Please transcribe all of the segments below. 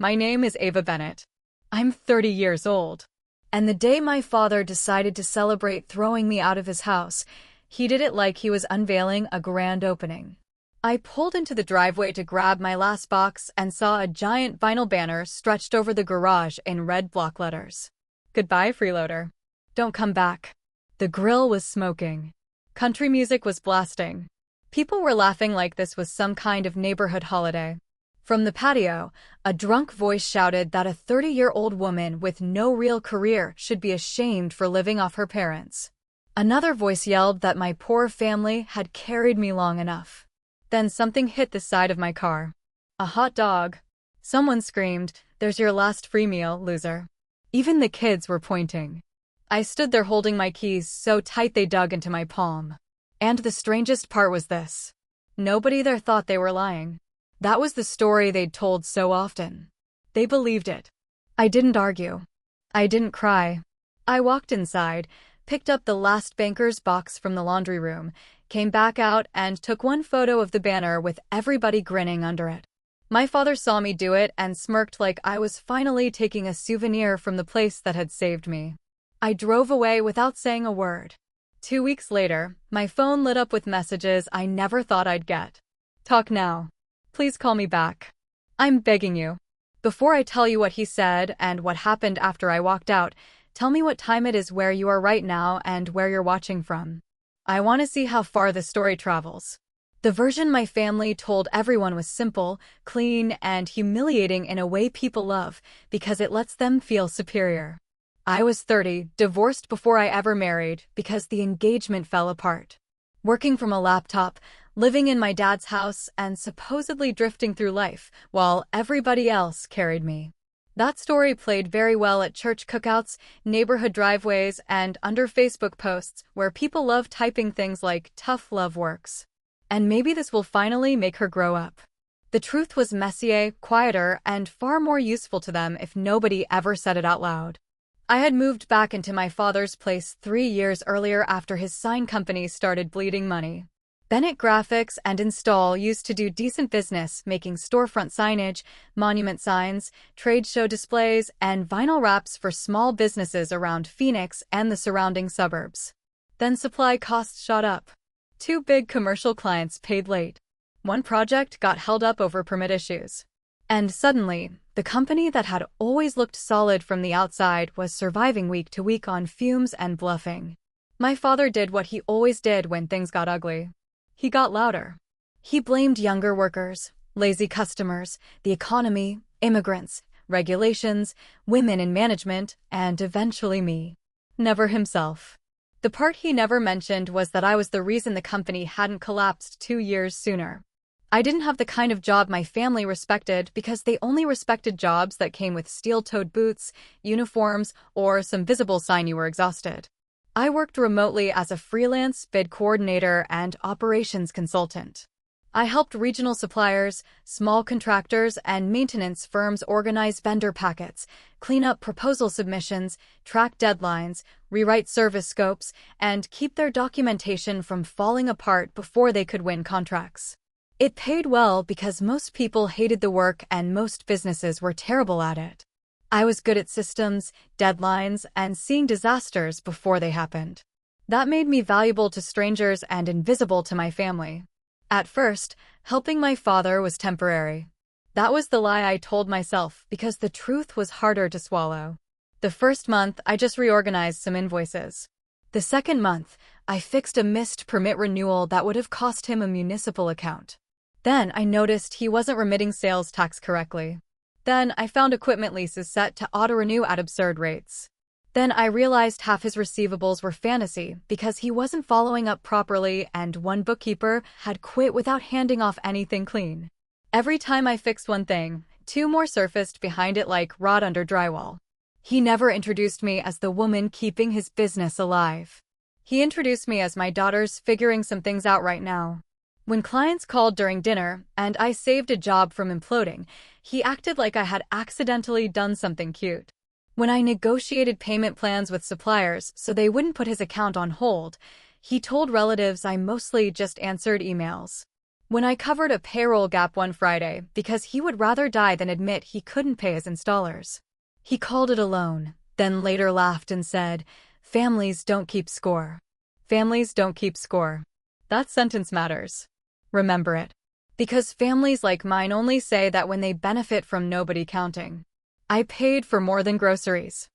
My name is Ava Bennett. I'm 30 years old. And the day my father decided to celebrate throwing me out of his house, he did it like he was unveiling a grand opening. I pulled into the driveway to grab my last box and saw a giant vinyl banner stretched over the garage in red block letters. Goodbye, freeloader. Don't come back. The grill was smoking. Country music was blasting. People were laughing like this was some kind of neighborhood holiday. From the patio, a drunk voice shouted that a 30-year-old woman with no real career should be ashamed for living off her parents. Another voice yelled that my poor family had carried me long enough. Then something hit the side of my car. A hot dog. Someone screamed, "There's your last free meal, loser." Even the kids were pointing. I stood there holding my keys so tight they dug into my palm. And the strangest part was this. Nobody there thought they were lying. That was the story they'd told so often. They believed it. I didn't argue. I didn't cry. I walked inside, picked up the last banker's box from the laundry room, came back out and took one photo of the banner with everybody grinning under it. My father saw me do it and smirked like I was finally taking a souvenir from the place that had saved me. I drove away without saying a word. 2 weeks later, my phone lit up with messages I never thought I'd get. Talk now. Please call me back. I'm begging you. Before I tell you what he said and what happened after I walked out, tell me what time it is where you are right now and where you're watching from. I want to see how far the story travels. The version my family told everyone was simple, clean, and humiliating in a way people love because it lets them feel superior. I was 30, divorced before I ever married because the engagement fell apart. Working from a laptop, living in my dad's house, and supposedly drifting through life while everybody else carried me. That story played very well at church cookouts, neighborhood driveways, and under Facebook posts where people love typing things like "tough love works." And maybe this will finally make her grow up. The truth was messier, quieter, and far more useful to them if nobody ever said it out loud. I had moved back into my father's place 3 years earlier after his sign company started bleeding money. Bennett Graphics and Install used to do decent business making storefront signage, monument signs, trade show displays, and vinyl wraps for small businesses around Phoenix and the surrounding suburbs. Then supply costs shot up. 2 big commercial clients paid late. One project got held up over permit issues. And suddenly, the company that had always looked solid from the outside was surviving week to week on fumes and bluffing. My father did what he always did when things got ugly. He got louder. He blamed younger workers, lazy customers, the economy, immigrants, regulations, women in management, and eventually me. Never himself. The part he never mentioned was that I was the reason the company hadn't collapsed 2 years sooner. I didn't have the kind of job my family respected because they only respected jobs that came with steel-toed boots, uniforms, or some visible sign you were exhausted. I worked remotely as a freelance bid coordinator and operations consultant. I helped regional suppliers, small contractors, and maintenance firms organize vendor packets, clean up proposal submissions, track deadlines, rewrite service scopes, and keep their documentation from falling apart before they could win contracts. It paid well because most people hated the work and most businesses were terrible at it. I was good at systems, deadlines, and seeing disasters before they happened. That made me valuable to strangers and invisible to my family. At first, helping my father was temporary. That was the lie I told myself because the truth was harder to swallow. The first month, I just reorganized some invoices. The second month, I fixed a missed permit renewal that would have cost him a municipal account. Then I noticed he wasn't remitting sales tax correctly. Then I found equipment leases set to auto-renew at absurd rates. Then I realized half his receivables were fantasy because he wasn't following up properly and one bookkeeper had quit without handing off anything clean. Every time I fixed one thing, 2 more surfaced behind it like rot under drywall. He never introduced me as the woman keeping his business alive. He introduced me as my daughter's figuring some things out right now. When clients called during dinner and I saved a job from imploding, he acted like I had accidentally done something cute. When I negotiated payment plans with suppliers so they wouldn't put his account on hold, he told relatives I mostly just answered emails. When I covered a payroll gap one Friday because he would rather die than admit he couldn't pay his installers. He called it a loan, then later laughed and said, "Families don't keep score. Families don't keep score." That sentence matters. Remember it. Because families like mine only say that when they benefit from nobody counting. I paid for more than groceries.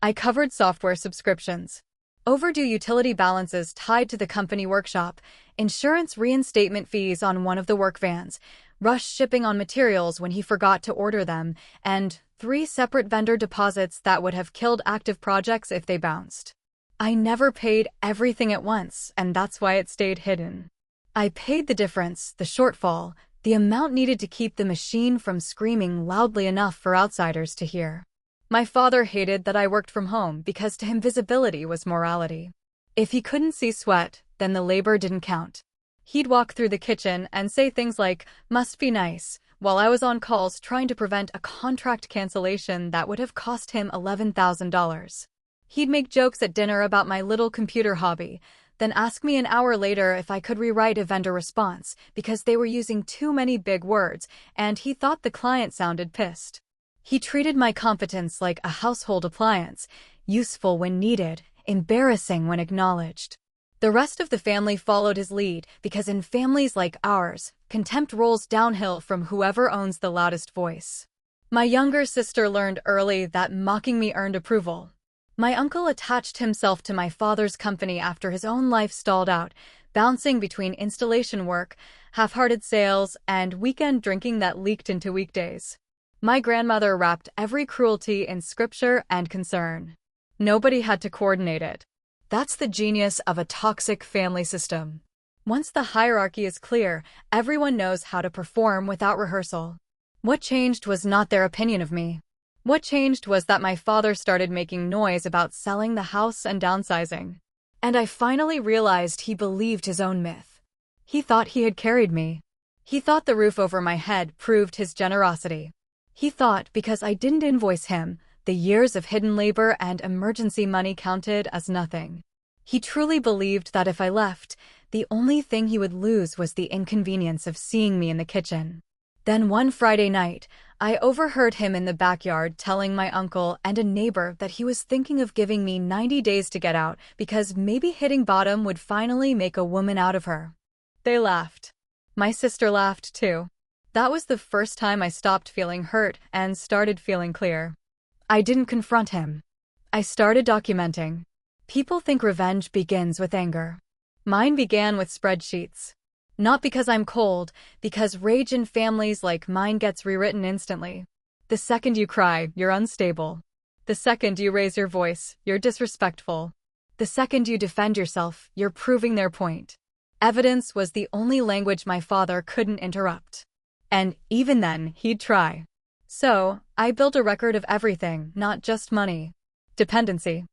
I covered software subscriptions, overdue utility balances tied to the company workshop, insurance reinstatement fees on one of the work vans, rush shipping on materials when he forgot to order them, and 3 separate vendor deposits that would have killed active projects if they bounced. I never paid everything at once, and that's why it stayed hidden. I paid the difference, the shortfall, the amount needed to keep the machine from screaming loudly enough for outsiders to hear. My father hated that I worked from home because to him visibility was morality. If he couldn't see sweat, then the labor didn't count. He'd walk through the kitchen and say things like, "Must be nice," while I was on calls trying to prevent a contract cancellation that would have cost him $11,000. He'd make jokes at dinner about my little computer hobby, then ask me an hour later if I could rewrite a vendor response because they were using too many big words and he thought the client sounded pissed. He treated my competence like a household appliance, useful when needed, embarrassing when acknowledged. The rest of the family followed his lead because in families like ours, contempt rolls downhill from whoever owns the loudest voice. My younger sister learned early that mocking me earned approval. My uncle attached himself to my father's company after his own life stalled out, bouncing between installation work, half-hearted sales, and weekend drinking that leaked into weekdays. My grandmother wrapped every cruelty in scripture and concern. Nobody had to coordinate it. That's the genius of a toxic family system. Once the hierarchy is clear, everyone knows how to perform without rehearsal. What changed was not their opinion of me. What changed was that my father started making noise about selling the house and downsizing. And I finally realized he believed his own myth. He thought he had carried me. He thought the roof over my head proved his generosity. He thought because I didn't invoice him, the years of hidden labor and emergency money counted as nothing. He truly believed that if I left, the only thing he would lose was the inconvenience of seeing me in the kitchen. Then one Friday night, I overheard him in the backyard telling my uncle and a neighbor that he was thinking of giving me 90 days to get out because maybe hitting bottom would finally make a woman out of her. They laughed. My sister laughed too. That was the first time I stopped feeling hurt and started feeling clear. I didn't confront him. I started documenting. People think revenge begins with anger. Mine began with spreadsheets. Not because I'm cold, because rage in families like mine gets rewritten instantly. The second you cry, you're unstable. The second you raise your voice, you're disrespectful. The second you defend yourself, you're proving their point. Evidence was the only language my father couldn't interrupt. And even then, he'd try. So, I built a record of everything, not just money. Dependency.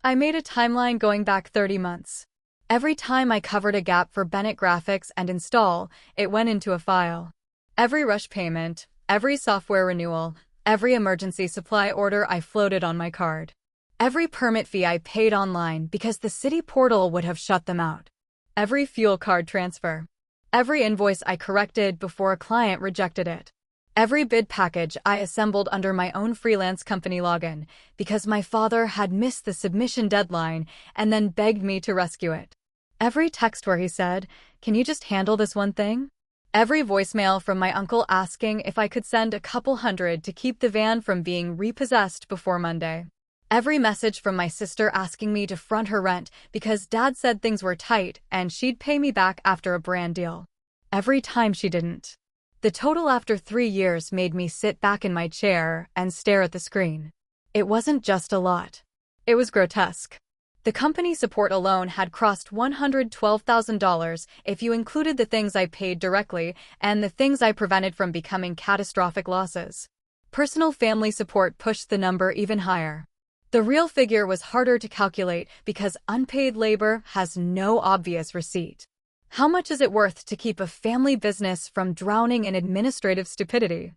I made a timeline going back 30 months. Every time I covered a gap for Bennett Graphics and Install, it went into a file. Every rush payment, every software renewal, every emergency supply order I floated on my card. Every permit fee I paid online because the city portal would have shut them out. Every fuel card transfer. Every invoice I corrected before a client rejected it. Every bid package I assembled under my own freelance company login because my father had missed the submission deadline and then begged me to rescue it. Every text where he said, "Can you just handle this one thing?" Every voicemail from my uncle asking if I could send a couple hundred to keep the van from being repossessed before Monday. Every message from my sister asking me to front her rent because Dad said things were tight and she'd pay me back after a brand deal. Every time she didn't. The total after 3 years made me sit back in my chair and stare at the screen. It wasn't just a lot. It was grotesque. The company support alone had crossed $112,000 if you included the things I paid directly and the things I prevented from becoming catastrophic losses. Personal family support pushed the number even higher. The real figure was harder to calculate because unpaid labor has no obvious receipt. How much is it worth to keep a family business from drowning in administrative stupidity?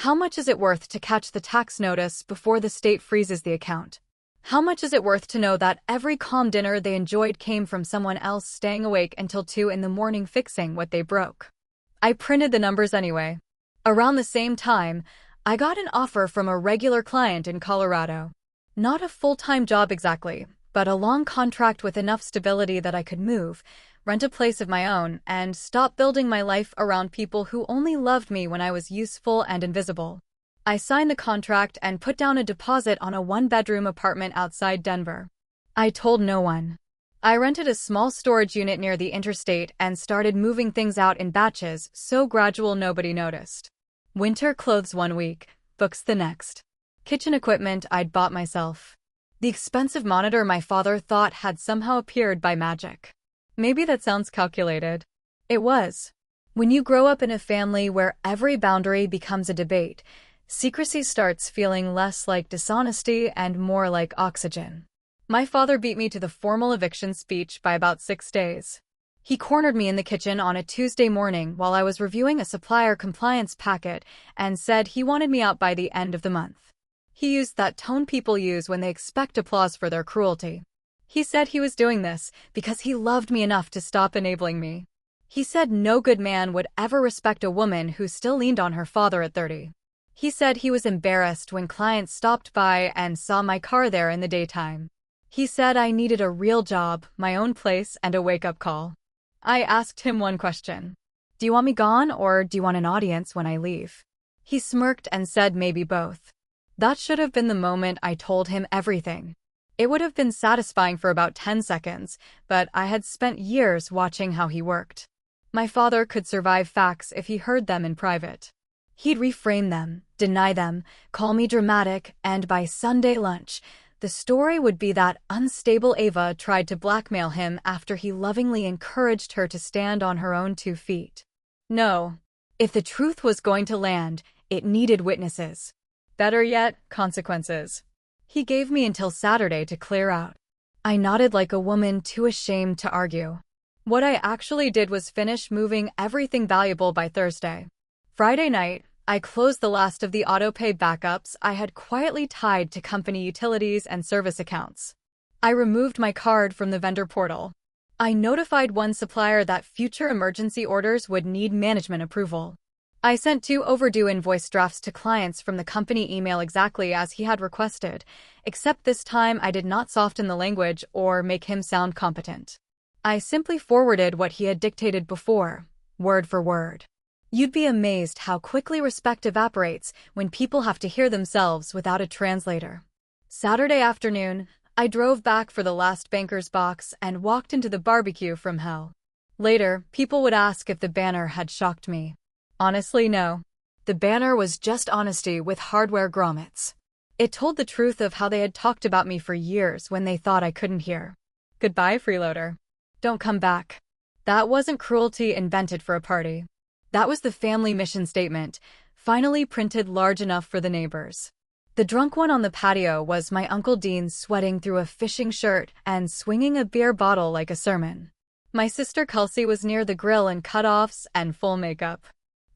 How much is it worth to catch the tax notice before the state freezes the account? How much is it worth to know that every calm dinner they enjoyed came from someone else staying awake until 2 in the morning fixing what they broke? I printed the numbers anyway. Around the same time, I got an offer from a regular client in Colorado. Not a full-time job exactly, but a long contract with enough stability that I could move, rent a place of my own, and stop building my life around people who only loved me when I was useful and invisible. I signed the contract and put down a deposit on a one-bedroom apartment outside Denver. I told no one. I rented a small storage unit near the interstate and started moving things out in batches, so gradual nobody noticed. Winter clothes 1 week, books the next. Kitchen equipment I'd bought myself. The expensive monitor my father thought had somehow appeared by magic. Maybe that sounds calculated. It was. When you grow up in a family where every boundary becomes a debate, secrecy starts feeling less like dishonesty and more like oxygen. My father beat me to the formal eviction speech by about 6 days. He cornered me in the kitchen on a Tuesday morning while I was reviewing a supplier compliance packet and said he wanted me out by the end of the month. He used that tone people use when they expect applause for their cruelty. He said he was doing this because he loved me enough to stop enabling me. He said no good man would ever respect a woman who still leaned on her father at 30. He said he was embarrassed when clients stopped by and saw my car there in the daytime. He said I needed a real job, my own place, and a wake-up call. I asked him one question. Do you want me gone, or do you want an audience when I leave? He smirked and said maybe both. That should have been the moment I told him everything. It would have been satisfying for about 10 seconds, but I had spent years watching how he worked. My father could survive facts if he heard them in private. He'd reframe them, deny them, call me dramatic, and by Sunday lunch, the story would be that unstable Ava tried to blackmail him after he lovingly encouraged her to stand on her own 2 feet. No. If the truth was going to land, it needed witnesses. Better yet, consequences. He gave me until Saturday to clear out. I nodded like a woman too ashamed to argue. What I actually did was finish moving everything valuable by Thursday. Friday night, I closed the last of the autopay backups I had quietly tied to company utilities and service accounts. I removed my card from the vendor portal. I notified one supplier that future emergency orders would need management approval. I sent 2 overdue invoice drafts to clients from the company email exactly as he had requested, except this time I did not soften the language or make him sound competent. I simply forwarded what he had dictated before, word for word. You'd be amazed how quickly respect evaporates when people have to hear themselves without a translator. Saturday afternoon, I drove back for the last banker's box and walked into the barbecue from hell. Later, people would ask if the banner had shocked me. Honestly, no. The banner was just honesty with hardware grommets. It told the truth of how they had talked about me for years when they thought I couldn't hear. Goodbye, freeloader. Don't come back. That wasn't cruelty invented for a party. That was the family mission statement, finally printed large enough for the neighbors. The drunk one on the patio was my Uncle Dean sweating through a fishing shirt and swinging a beer bottle like a sermon. My sister Kelsey was near the grill in cutoffs and full makeup.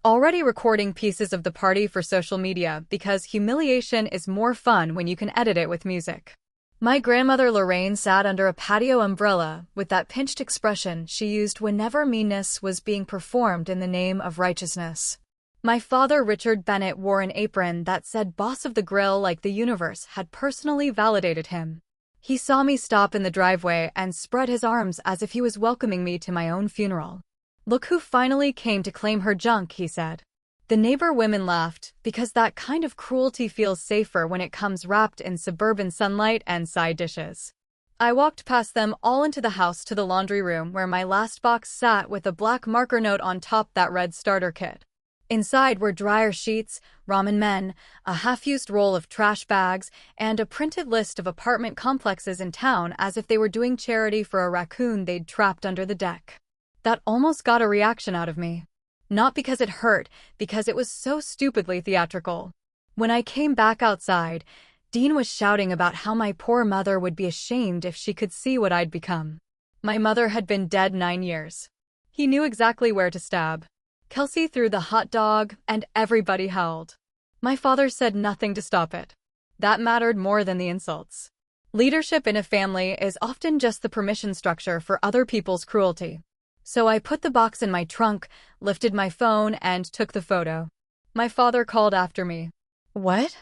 Already recording pieces of the party for social media because humiliation is more fun when you can edit it with music. My grandmother Lorraine sat under a patio umbrella with that pinched expression she used whenever meanness was being performed in the name of righteousness. My father Richard Bennett wore an apron that said boss of the grill like the universe had personally validated him. He saw me stop in the driveway and spread his arms as if he was welcoming me to my own funeral. Look who finally came to claim her junk, he said. The neighbor women laughed, because that kind of cruelty feels safer when it comes wrapped in suburban sunlight and side dishes. I walked past them all into the house to the laundry room where my last box sat with a black marker note on top that read starter kit. Inside were dryer sheets, ramen men, a half-used roll of trash bags, and a printed list of apartment complexes in town as if they were doing charity for a raccoon they'd trapped under the deck. That almost got a reaction out of me. Not because it hurt, because it was so stupidly theatrical. When I came back outside, Dean was shouting about how my poor mother would be ashamed if she could see what I'd become. My mother had been dead 9 years. He knew exactly where to stab. Kelsey threw the hot dog, and everybody howled. My father said nothing to stop it. That mattered more than the insults. Leadership in a family is often just the permission structure for other people's cruelty. So I put the box in my trunk, lifted my phone, and took the photo. My father called after me. "What?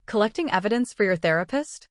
Collecting evidence for your therapist?"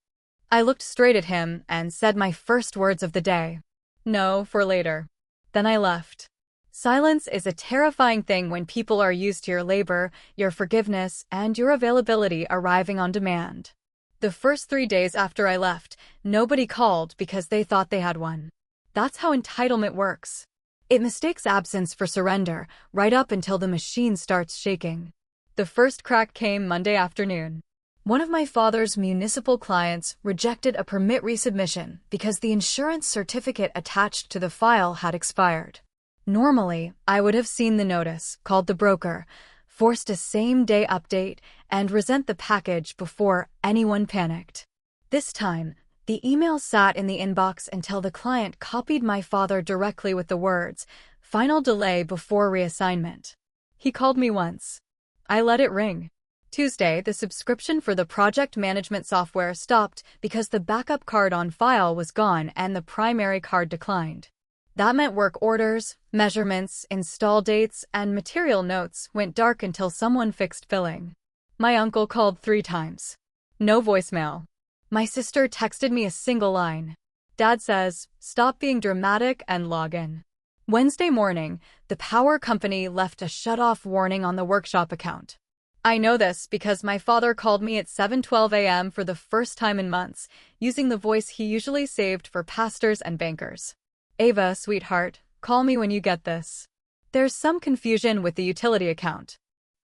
I looked straight at him and said my first words of the day. "No, for later." Then I left. Silence is a terrifying thing when people are used to your labor, your forgiveness, and your availability arriving on demand. The first 3 days after I left, nobody called because they thought they had one. That's how entitlement works. It mistakes absence for surrender, right up until the machine starts shaking. The first crack came Monday afternoon. One of my father's municipal clients rejected a permit resubmission because the insurance certificate attached to the file had expired. Normally, I would have seen the notice, called the broker, forced a same-day update, and resent the package before anyone panicked. This time, the email sat in the inbox until the client copied my father directly with the words, "Final delay before reassignment." He called me once. I let it ring. Tuesday, the subscription for the project management software stopped because the backup card on file was gone and the primary card declined. That meant work orders, measurements, install dates, and material notes went dark until someone fixed billing. My uncle called 3 times. No voicemail. My sister texted me a single line. Dad says, "Stop being dramatic and log in." Wednesday morning, the power company left a shut-off warning on the workshop account. I know this because my father called me at 7:12 a.m. for the first time in months, using the voice he usually saved for pastors and bankers. "Ava, sweetheart, call me when you get this. There's some confusion with the utility account.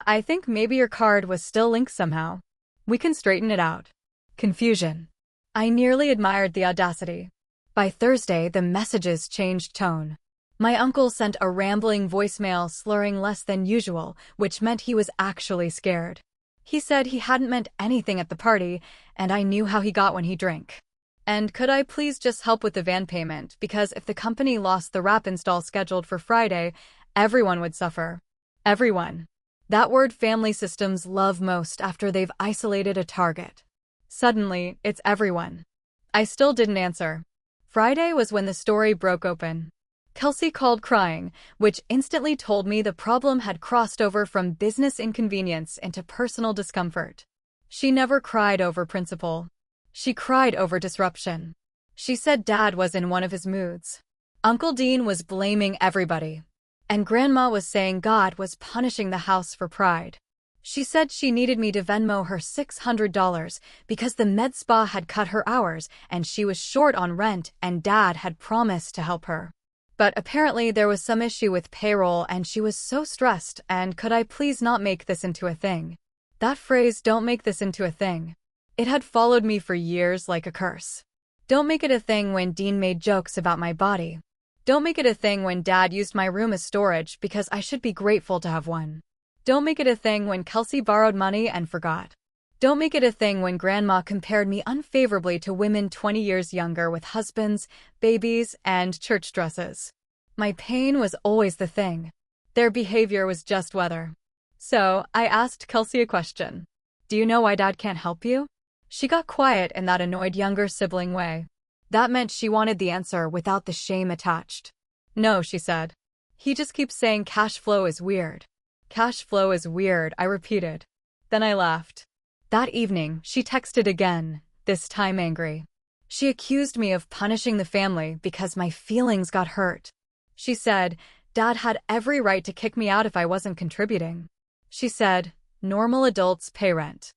I think maybe your card was still linked somehow. We can straighten it out." Confusion. I nearly admired the audacity. By Thursday, the messages changed tone. My uncle sent a rambling voicemail slurring less than usual, which meant he was actually scared. He said he hadn't meant anything at the party, and I knew how he got when he drank. And could I please just help with the van payment, because if the company lost the wrap install scheduled for Friday, everyone would suffer. Everyone. That word family systems love most after they've isolated a target. Suddenly, it's everyone. I still didn't answer. Friday was when the story broke open. Kelsey called crying, which instantly told me the problem had crossed over from business inconvenience into personal discomfort. She never cried over principle. She cried over disruption. She said Dad was in one of his moods. Uncle Dean was blaming everybody. And Grandma was saying God was punishing the house for pride. She said she needed me to Venmo her $600 because the med spa had cut her hours and she was short on rent and Dad had promised to help her. But apparently there was some issue with payroll and she was so stressed, and could I please not make this into a thing? That phrase, "don't make this into a thing." It had followed me for years like a curse. Don't make it a thing when Dean made jokes about my body. Don't make it a thing when Dad used my room as storage because I should be grateful to have one. Don't make it a thing when Kelsey borrowed money and forgot. Don't make it a thing when Grandma compared me unfavorably to women 20 years younger with husbands, babies, and church dresses. My pain was always the thing. Their behavior was just weather. So, I asked Kelsey a question. "Do you know why Dad can't help you?" She got quiet in that annoyed younger sibling way. That meant she wanted the answer without the shame attached. "No," she said. "He just keeps saying cash flow is weird." "Cash flow is weird," I repeated. Then I laughed. That evening, she texted again, this time angry. She accused me of punishing the family because my feelings got hurt. She said, Dad had every right to kick me out if I wasn't contributing. She said, "Normal adults pay rent."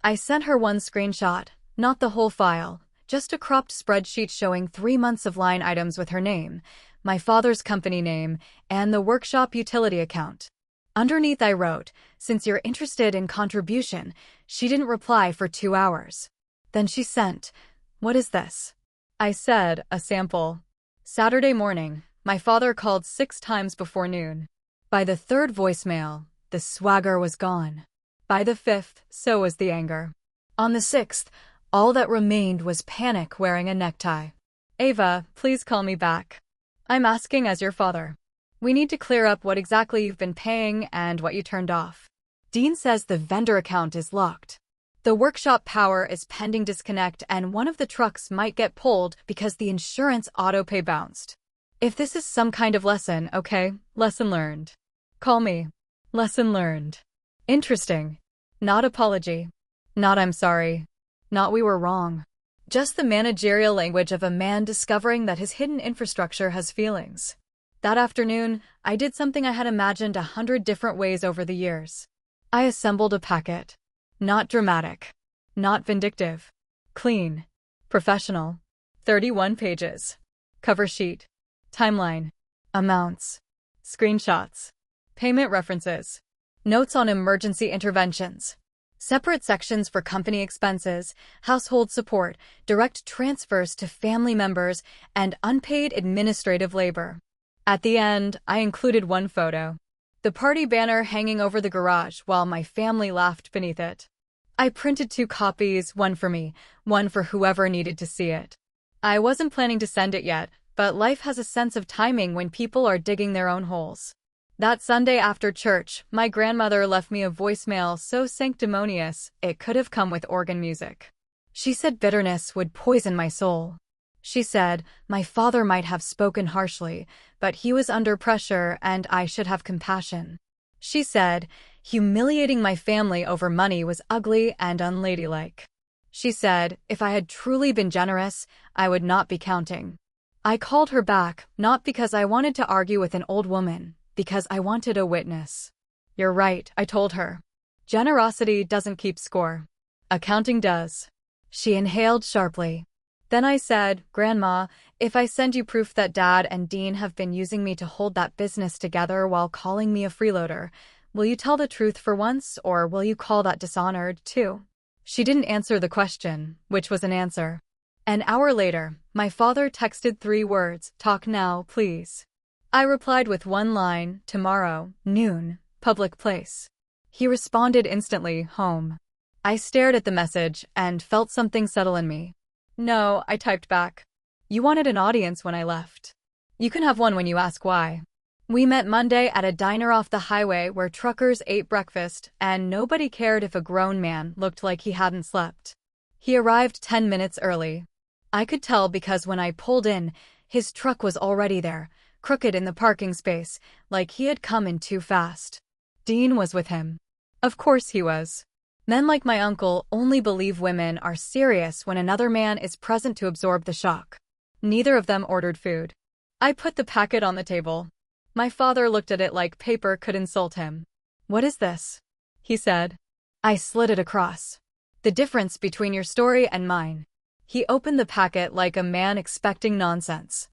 I sent her one screenshot, not the whole file, just a cropped spreadsheet showing 3 months of line items with her name, my father's company name, and the workshop utility account. Underneath I wrote, "Since you're interested in contribution." She didn't reply for 2 hours. Then she sent, "What is this?" I said, "A sample." Saturday morning, my father called 6 times before noon. By the 3rd voicemail, the swagger was gone. By the 5th, so was the anger. On the 6th, all that remained was panic wearing a necktie. "Ava, please call me back. I'm asking as your father. We need to clear up what exactly you've been paying and what you turned off. Dean says the vendor account is locked. The workshop power is pending disconnect and one of the trucks might get pulled because the insurance auto-pay bounced. If this is some kind of lesson, okay, lesson learned. Call me. Lesson learned. Interesting. Not apology. Not I'm sorry. Not we were wrong. Just the managerial language of a man discovering that his hidden infrastructure has feelings. That afternoon, I did something I had imagined 100 different ways over the years. I assembled a packet. Not dramatic. Not vindictive. Clean. Professional. 31 pages. Cover sheet. Timeline. Amounts. Screenshots. Payment references. Notes on emergency interventions. Separate sections for company expenses, household support, direct transfers to family members, and unpaid administrative labor. At the end, I included one photo. The party banner hanging over the garage while my family laughed beneath it. I printed 2 copies, one for me, one for whoever needed to see it. I wasn't planning to send it yet, but life has a sense of timing when people are digging their own holes. That Sunday after church, my grandmother left me a voicemail so sanctimonious it could have come with organ music. She said bitterness would poison my soul. She said my father might have spoken harshly, but he was under pressure and I should have compassion. She said humiliating my family over money was ugly and unladylike. She said if I had truly been generous, I would not be counting. I called her back, not because I wanted to argue with an old woman, because I wanted a witness. You're right, I told her. Generosity doesn't keep score. Accounting does. She inhaled sharply. Then I said, Grandma, if I send you proof that Dad and Dean have been using me to hold that business together while calling me a freeloader, will you tell the truth for once, or will you call that dishonored, too? She didn't answer the question, which was an answer. An hour later, my father texted 3 words, talk now, please. I replied with 1 line, tomorrow, noon, public place. He responded instantly, home. I stared at the message and felt something settle in me. No, I typed back. You wanted an audience when I left. You can have one when you ask why. We met Monday at a diner off the highway where truckers ate breakfast, and nobody cared if a grown man looked like he hadn't slept. He arrived 10 minutes early. I could tell because when I pulled in, his truck was already there, crooked in the parking space, like he had come in too fast. Dean was with him. Of course he was. Men like my uncle only believe women are serious when another man is present to absorb the shock. Neither of them ordered food. I put the packet on the table. My father looked at it like paper could insult him. What is this? He said. I slid it across. The difference between your story and mine. He opened the packet like a man expecting nonsense.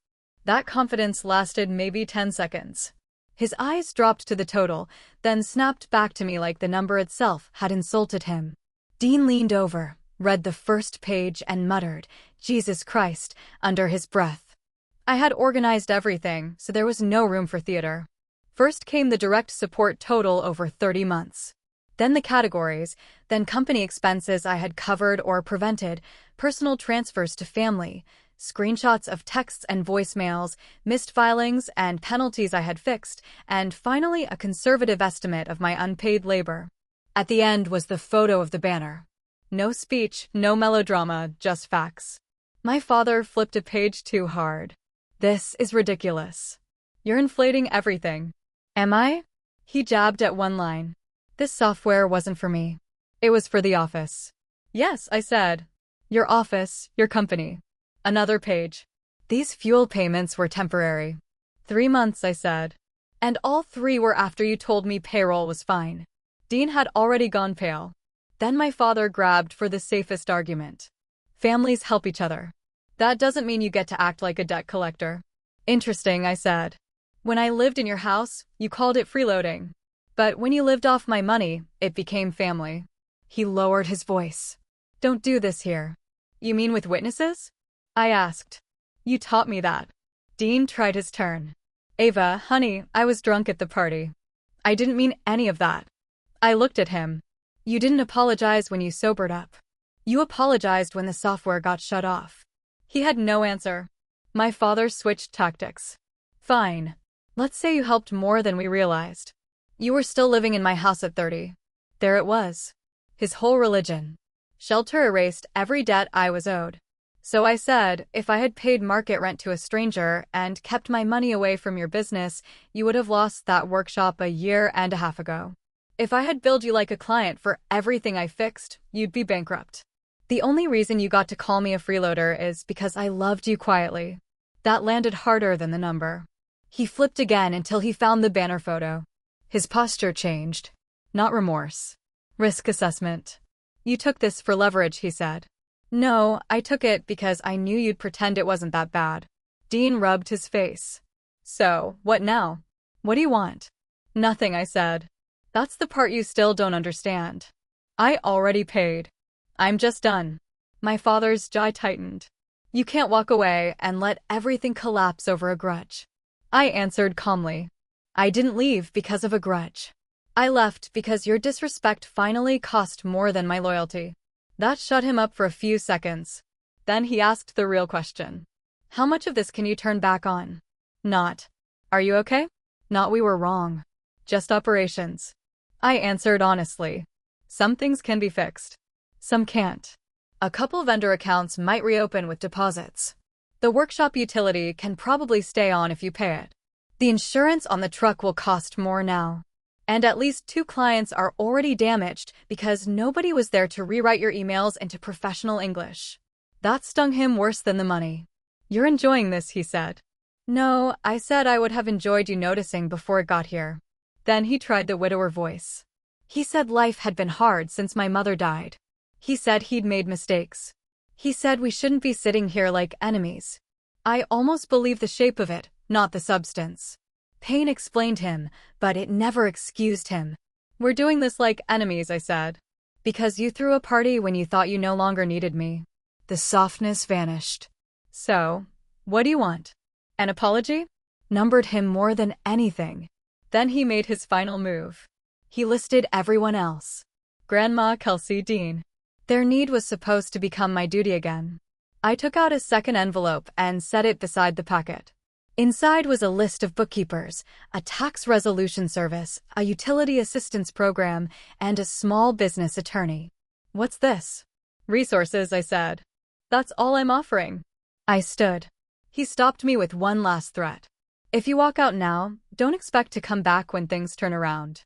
That confidence lasted maybe 10 seconds. His eyes dropped to the total, then snapped back to me like the number itself had insulted him. Dean leaned over, read the first page and muttered, Jesus Christ, under his breath. I had organized everything, so there was no room for theater. First came the direct support total over 30 months. Then the categories, then company expenses I had covered or prevented, personal transfers to family, screenshots of texts and voicemails, missed filings and penalties I had fixed, and finally a conservative estimate of my unpaid labor. At the end was the photo of the banner. No speech, no melodrama, just facts. My father flipped a page too hard. This is ridiculous. You're inflating everything. Am I? He jabbed at 1 line. This software wasn't for me. It was for the office. Yes, I said. Your office, your company. Another page. These fuel payments were temporary. 3 months, I said. And all 3 were after you told me payroll was fine. Dean had already gone pale. Then my father grabbed for the safest argument. Families help each other. That doesn't mean you get to act like a debt collector. Interesting, I said. When I lived in your house, you called it freeloading. But when you lived off my money, it became family. He lowered his voice. Don't do this here. You mean with witnesses? I asked. You taught me that. Dean tried his turn. Ava, honey, I was drunk at the party. I didn't mean any of that. I looked at him. You didn't apologize when you sobered up. You apologized when the software got shut off. He had no answer. My father switched tactics. Fine. Let's say you helped more than we realized. You were still living in my house at 30. There it was. His whole religion. Shelter erased every debt I was owed. So I said, if I had paid market rent to a stranger and kept my money away from your business, you would have lost that workshop a year and a half ago. If I had billed you like a client for everything I fixed, you'd be bankrupt. The only reason you got to call me a freeloader is because I loved you quietly. That landed harder than the number. He flipped again until he found the banner photo. His posture changed. Not remorse. Risk assessment. You took this for leverage, he said. No, I took it because I knew you'd pretend it wasn't that bad. Dean rubbed his face. So, what now? What do you want? Nothing, I said. That's the part you still don't understand. I already paid. I'm just done. My father's jaw tightened. You can't walk away and let everything collapse over a grudge. I answered calmly. I didn't leave because of a grudge. I left because your disrespect finally cost more than my loyalty. That shut him up for a few seconds. Then he asked the real question. How much of this can you turn back on? Not. Are you okay? Not we were wrong. Just operations. I answered honestly. Some things can be fixed. Some can't. A couple vendor accounts might reopen with deposits. The workshop utility can probably stay on if you pay it. The insurance on the truck will cost more now. And at least 2 clients are already damaged because nobody was there to rewrite your emails into professional English. That stung him worse than the money. You're enjoying this, he said. No, I said I would have enjoyed you noticing before it got here. Then he tried the widower voice. He said life had been hard since my mother died. He said he'd made mistakes. He said we shouldn't be sitting here like enemies. I almost believed the shape of it, not the substance. Pain explained him, but it never excused him. We're doing this like enemies, I said. Because you threw a party when you thought you no longer needed me. The softness vanished. So, what do you want? An apology? Numbered him more than anything. Then he made his final move. He listed everyone else. Grandma, Kelsey, Dean. Their need was supposed to become my duty again. I took out a second envelope and set it beside the packet. Inside was a list of bookkeepers, a tax resolution service, a utility assistance program, and a small business attorney. What's this? Resources, I said. That's all I'm offering. I stood. He stopped me with one last threat. If you walk out now, don't expect to come back when things turn around.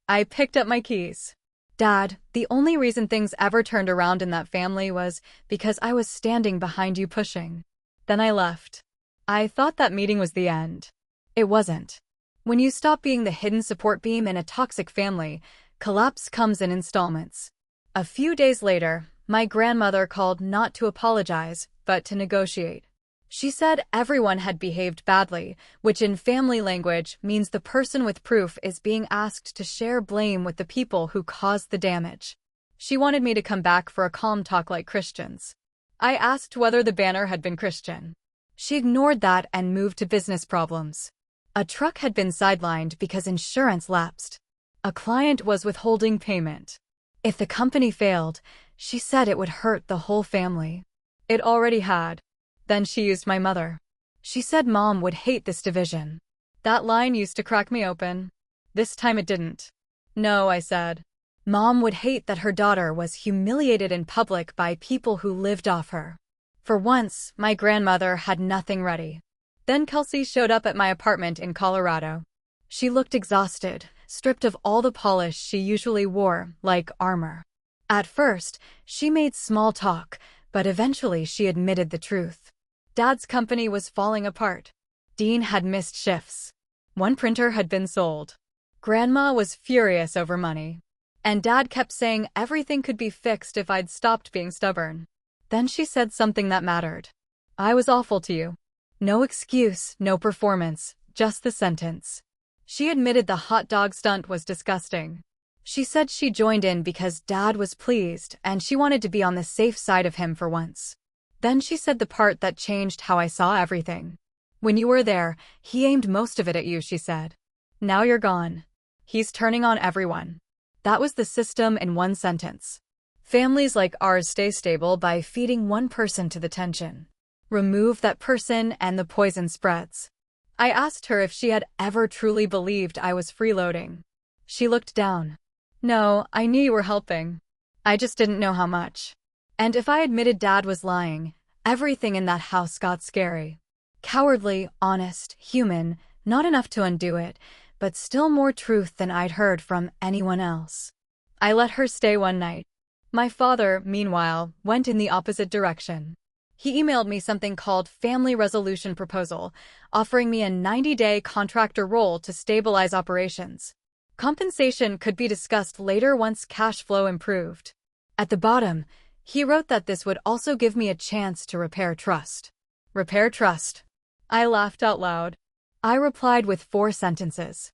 I picked up my keys. Dad, the only reason things ever turned around in that family was because I was standing behind you pushing. Then I left. I thought that meeting was the end. It wasn't. When you stop being the hidden support beam in a toxic family, collapse comes in installments. A few days later, my grandmother called not to apologize, but to negotiate. She said everyone had behaved badly, which in family language means the person with proof is being asked to share blame with the people who caused the damage. She wanted me to come back for a calm talk like Christians. I asked whether the banner had been Christian. She ignored that and moved to business problems. A truck had been sidelined because insurance lapsed. A client was withholding payment. If the company failed, she said it would hurt the whole family. It already had. Then she used my mother. She said Mom would hate this division. That line used to crack me open. This time it didn't. No, I said. Mom would hate that her daughter was humiliated in public by people who lived off her. For once, my grandmother had nothing ready. Then Kelsey showed up at my apartment in Colorado. She looked exhausted, stripped of all the polish she usually wore, like armor. At first, she made small talk, but eventually she admitted the truth. Dad's company was falling apart. Dean had missed shifts. One printer had been sold. Grandma was furious over money. And Dad kept saying everything could be fixed if I'd stopped being stubborn. Then she said something that mattered. I was awful to you. No excuse, no performance, just the sentence. She admitted the hot dog stunt was disgusting. She said she joined in because Dad was pleased and she wanted to be on the safe side of him for once. Then she said the part that changed how I saw everything. When you were there, he aimed most of it at you, she said. Now you're gone. He's turning on everyone. That was the system in one sentence. Families like ours stay stable by feeding one person to the tension. Remove that person and the poison spreads. I asked her if she had ever truly believed I was freeloading. She looked down. No, I knew you were helping. I just didn't know how much. And if I admitted Dad was lying, Everything in that house got scary. Cowardly, honest, human, not enough to undo it, but still more truth than I'd heard from anyone else. I let her stay one night. My father, meanwhile, went in the opposite direction. He emailed me something called Family Resolution Proposal, offering me a 90-day contractor role to stabilize operations. Compensation could be discussed later once cash flow improved. At the bottom, he wrote that this would also give me a chance to repair trust. Repair trust. I laughed out loud. I replied with 4 sentences.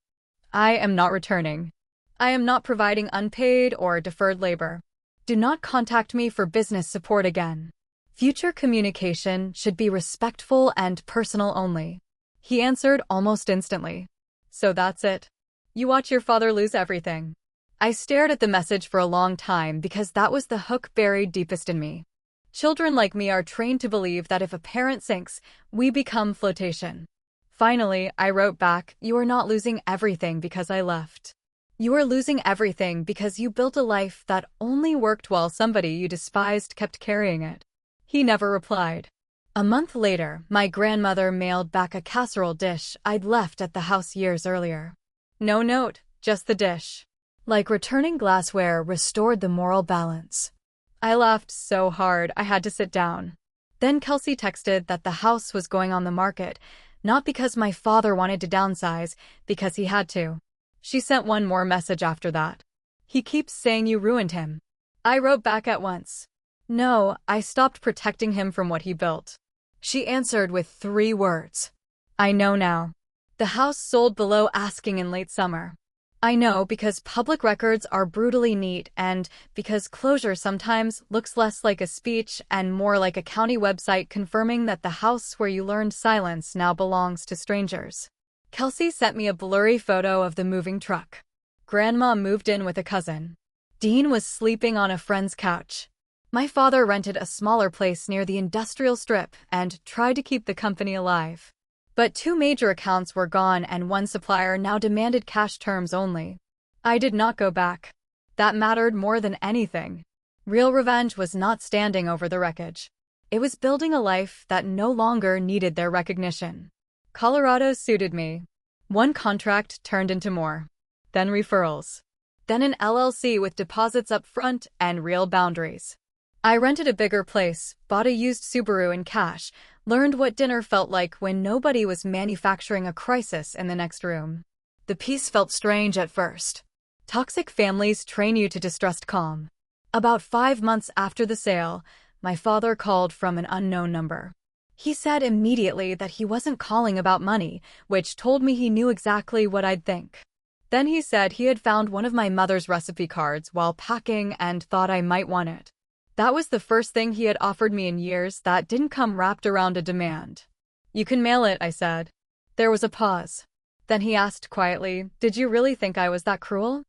I am not returning. I am not providing unpaid or deferred labor. Do not contact me for business support again. Future communication should be respectful and personal only. He answered almost instantly. So that's it. You watch your father lose everything. I stared at the message for a long time because that was the hook buried deepest in me. Children like me are trained to believe that if a parent sinks, we become flotation. Finally, I wrote back, you are not losing everything because I left. You are losing everything because you built a life that only worked while somebody you despised kept carrying it. He never replied. A month later, my grandmother mailed back a casserole dish I'd left at the house years earlier. No note, just the dish. Like returning glassware restored the moral balance. I laughed so hard I had to sit down. Then Kelsey texted that the house was going on the market, not because my father wanted to downsize, because he had to. She sent one more message after that. He keeps saying you ruined him. I wrote back at once. No, I stopped protecting him from what he built. She answered with 3 words. I know now. The house sold below asking in late summer. I know because public records are brutally neat and because closure sometimes looks less like a speech and more like a county website confirming that the house where you learned silence now belongs to strangers. Kelsey sent me a blurry photo of the moving truck. Grandma moved in with a cousin. Dean was sleeping on a friend's couch. My father rented a smaller place near the industrial strip and tried to keep the company alive. But 2 major accounts were gone and one supplier now demanded cash terms only. I did not go back. That mattered more than anything. Real revenge was not standing over the wreckage. It was building a life that no longer needed their recognition. Colorado suited me. One contract turned into more. Then referrals. Then an LLC with deposits up front and real boundaries. I rented a bigger place, bought a used Subaru in cash, learned what dinner felt like when nobody was manufacturing a crisis in the next room. The peace felt strange at first. Toxic families train you to distrust calm. About 5 months after the sale, my father called from an unknown number. He said immediately that he wasn't calling about money, which told me he knew exactly what I'd think. Then he said he had found one of my mother's recipe cards while packing and thought I might want it. That was the first thing he had offered me in years that didn't come wrapped around a demand. You can mail it, I said. There was a pause. Then he asked quietly, did you really think I was that cruel?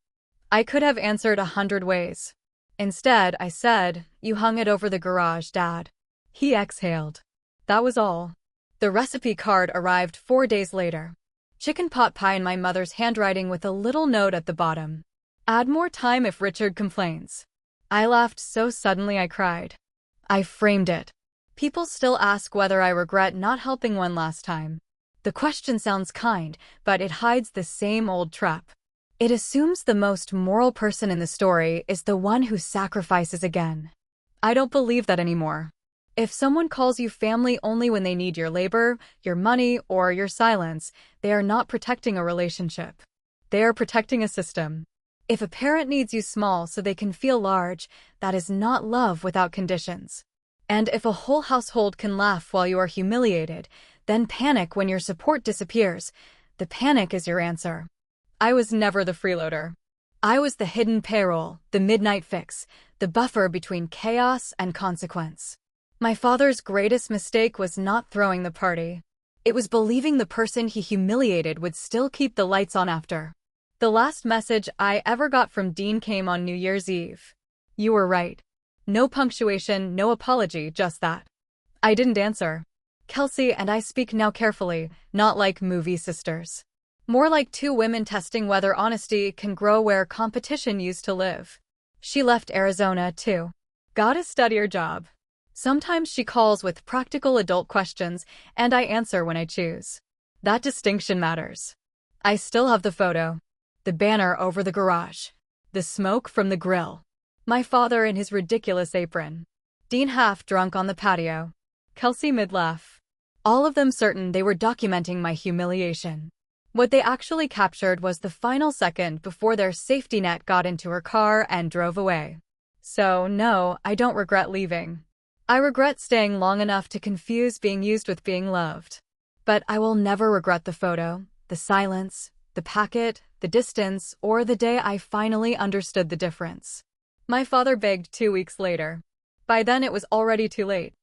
I could have answered 100 ways. Instead, I said, you hung it over the garage, Dad. He exhaled. That was all. The recipe card arrived 4 days later. Chicken pot pie in my mother's handwriting with a little note at the bottom. Add more time if Richard complains. I laughed so suddenly I cried. I framed it. People still ask whether I regret not helping one last time. The question sounds kind, but it hides the same old trap. It assumes the most moral person in the story is the one who sacrifices again. I don't believe that anymore. If someone calls you family only when they need your labor, your money, or your silence, they are not protecting a relationship. They are protecting a system. If a parent needs you small so they can feel large, that is not love without conditions. And if a whole household can laugh while you are humiliated, then panic when your support disappears. The panic is your answer. I was never the freeloader. I was the hidden payroll, the midnight fix, the buffer between chaos and consequence. My father's greatest mistake was not throwing the party. It was believing the person he humiliated would still keep the lights on after. The last message I ever got from Dean came on New Year's Eve. You were right. No punctuation, no apology, just that. I didn't answer. Kelsey and I speak now carefully, not like movie sisters. More like 2 women testing whether honesty can grow where competition used to live. She left Arizona, too. Got a steadier job. Sometimes she calls with practical adult questions, and I answer when I choose. That distinction matters. I still have the photo. The banner over the garage. The smoke from the grill. My father in his ridiculous apron. Dean half drunk on the patio. Kelsey mid-laugh. All of them certain they were documenting my humiliation. What they actually captured was the final second before their safety net got into her car and drove away. So, no, I don't regret leaving. I regret staying long enough to confuse being used with being loved. But I will never regret the photo, the silence, the packet, the distance, or the day I finally understood the difference. My father begged 2 weeks later. By then it was already too late.